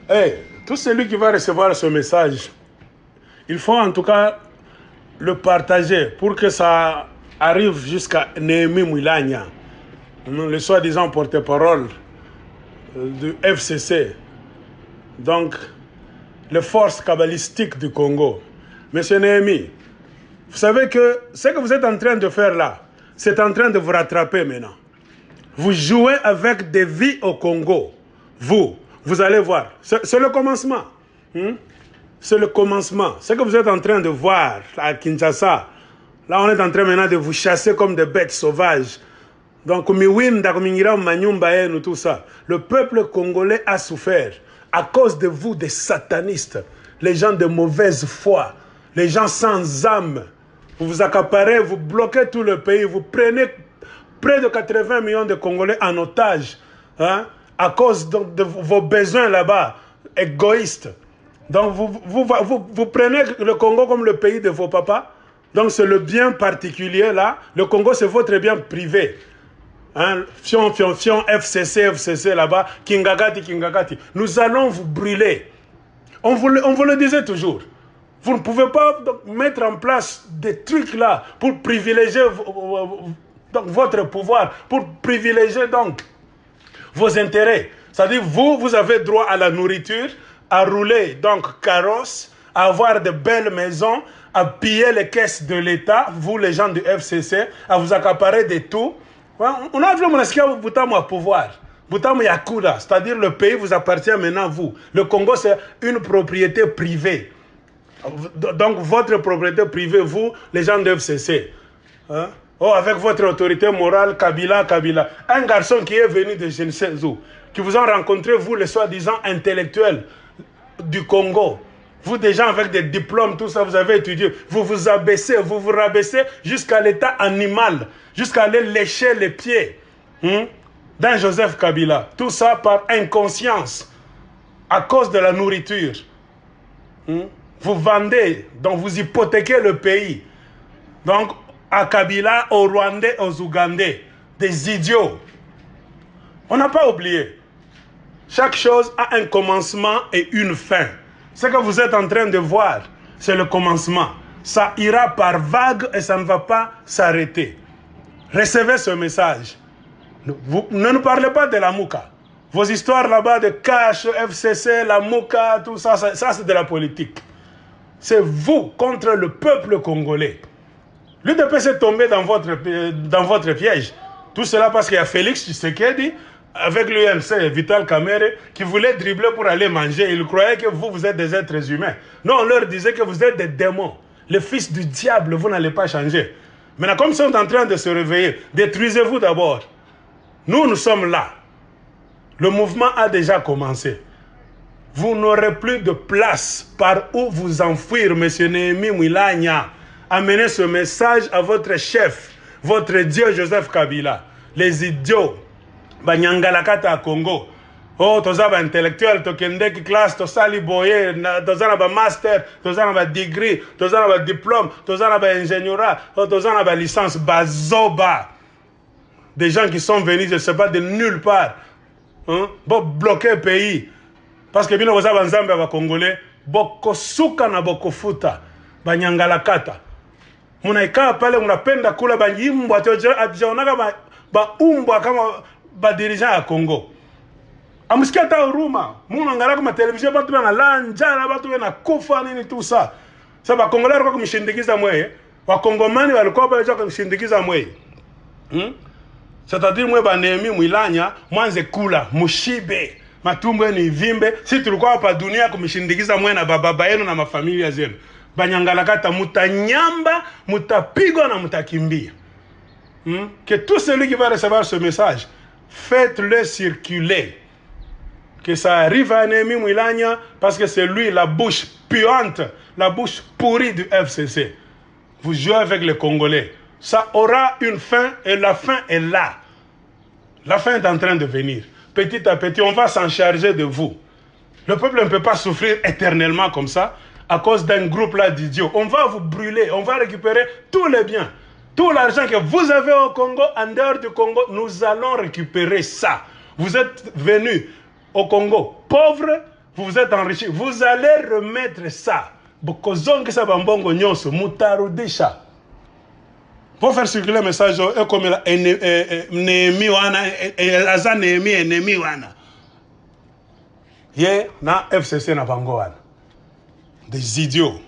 Hey, tout celui qui va recevoir ce message, il faut en tout cas le partager pour que ça arrive jusqu'à Néhémie Mouilagna, le soi-disant porte-parole du FCC, donc les forces kabbalistiques du Congo. Monsieur Néhémie, vous savez que ce que vous êtes en train de faire là, c'est en train de vous rattraper maintenant. Vous jouez avec des vies au Congo. Vous allez voir. C'est le commencement. C'est le commencement. Ce que vous êtes en train de voir à Kinshasa, là on est en train maintenant de vous chasser comme des bêtes sauvages. Donc, tout ça. Le peuple congolais a souffert à cause de vous, des satanistes, les gens de mauvaise foi, les gens sans âme. Vous vous accaparez, vous bloquez tout le pays, vous prenez près de 80 millions de Congolais en otage, hein, à cause de vos besoins là-bas, égoïstes. Donc, vous prenez le Congo comme le pays de vos papas. Donc, c'est le bien particulier là. Le Congo, c'est votre bien privé. Hein, fion, FCC là-bas, Kingagati. Nous allons vous brûler. On vous le disait toujours. Vous ne pouvez pas mettre en place des trucs là pour privilégier donc, votre pouvoir, pour privilégier donc vos intérêts. C'est-à-dire, vous avez droit à la nourriture, à rouler donc carrosse, à avoir de belles maisons, à piller les caisses de l'État, vous les gens du FCC, à vous accaparer de tout. On a vu mon pouvoir. C'est-à-dire le pays vous appartient maintenant vous. Le Congo c'est une propriété privée. Donc votre propriété privée, vous, les gens de FCC. Hein? Oh, avec votre autorité morale, Kabila. Un garçon qui est venu de je ne sais où, qui vous ont rencontré, vous les soi-disant intellectuels du Congo. Vous, des gens avec des diplômes, tout ça, vous avez étudié. Vous vous abaissez, vous vous rabaissez jusqu'à l'état animal, jusqu'à aller lécher les pieds d'un Joseph Kabila. Tout ça par inconscience, à cause de la nourriture. Vous vendez, donc vous hypothéquez le pays. Donc, à Kabila, aux Rwandais, aux Ougandais, des idiots. On n'a pas oublié. Chaque chose a un commencement et une fin. Ce que vous êtes en train de voir, c'est le commencement. Ça ira par vagues et ça ne va pas s'arrêter. Recevez ce message. Ne nous parlez pas de la Mouka. Vos histoires là-bas de cash, FCC, la Mouka, tout ça, ça c'est de la politique. C'est vous contre le peuple congolais. L'UDPS est tombé dans votre piège. Tout cela parce qu'il y a Félix Tshisekedi, avec l'UNC, Vital Kamerhe, qui voulait dribbler pour aller manger. Ils croyaient que vous êtes des êtres humains. Non, on leur disait que vous êtes des démons. Les fils du diable, vous n'allez pas changer. Maintenant, comme ils sont en train de se réveiller, détruisez-vous d'abord. Nous sommes là. Le mouvement a déjà commencé. Vous n'aurez plus de place par où vous enfuir, monsieur Néhémie Mouilagna. Amenez ce message à votre chef, votre Dieu Joseph Kabila. Les idiots. Banyangalakata à Congo. Oh, toza ba intellectuel, tokende ki classe, tosali boye, toza na ba master, toza na ba degree, toza na ba diplôme, toza na ba ingénieura, toza na ba licence, bazoba. Des gens qui sont venus, je ne sais pas, de nulle part. Pour bloquer le pays. Parce que bino boza banzambe ba Congolais, boko suka na boko futa, banyangalakata. Munaika pale munapenda kula banyimbwa, ajonaka ba umbwa kama ba dirigeant à Congo. Amuskia ta huruma, muna ngara kama television batu na lanjala, batu na kufa nini tout ça. Ça ba Congolais walikuwa kumshindikiza mweye, wa Kongomani walikuwa pale kumshindikiza mweye. C'est-à-dire mwe ba Néhémie Mouilagna, mwanze kula, mushibe, matumbo ni vimbe, si tulikuwa hapa dunia kumshindikiza mweye na baba yenu na mafamilia zenu. Banyangalakata mutanyamba, mutapigwa na mutakimbia. Que tout celui qui va recevoir ce message, faites-le circuler. Que ça arrive à Néhémie Mouilagna, parce que c'est lui la bouche puante, la bouche pourrie du FCC. Vous jouez avec les Congolais. Ça aura une fin et la fin est là. La fin est en train de venir. Petit à petit, on va s'en charger de vous. Le peuple ne peut pas souffrir éternellement comme ça à cause d'un groupe là d'idiots. On va vous brûler, on va récupérer tous les biens. Tout l'argent que vous avez au Congo, en dehors du Congo, nous allons récupérer ça. Vous êtes venus au Congo pauvres, vous vous êtes enrichi. Vous allez remettre ça. Bokozongi sa bambongo nyonso mutarudisha. Pour faire circuler le message, comme Néhémie wana, Aza Néhémie ennemi wana. Ye na FCC na bango wana. Des idiots.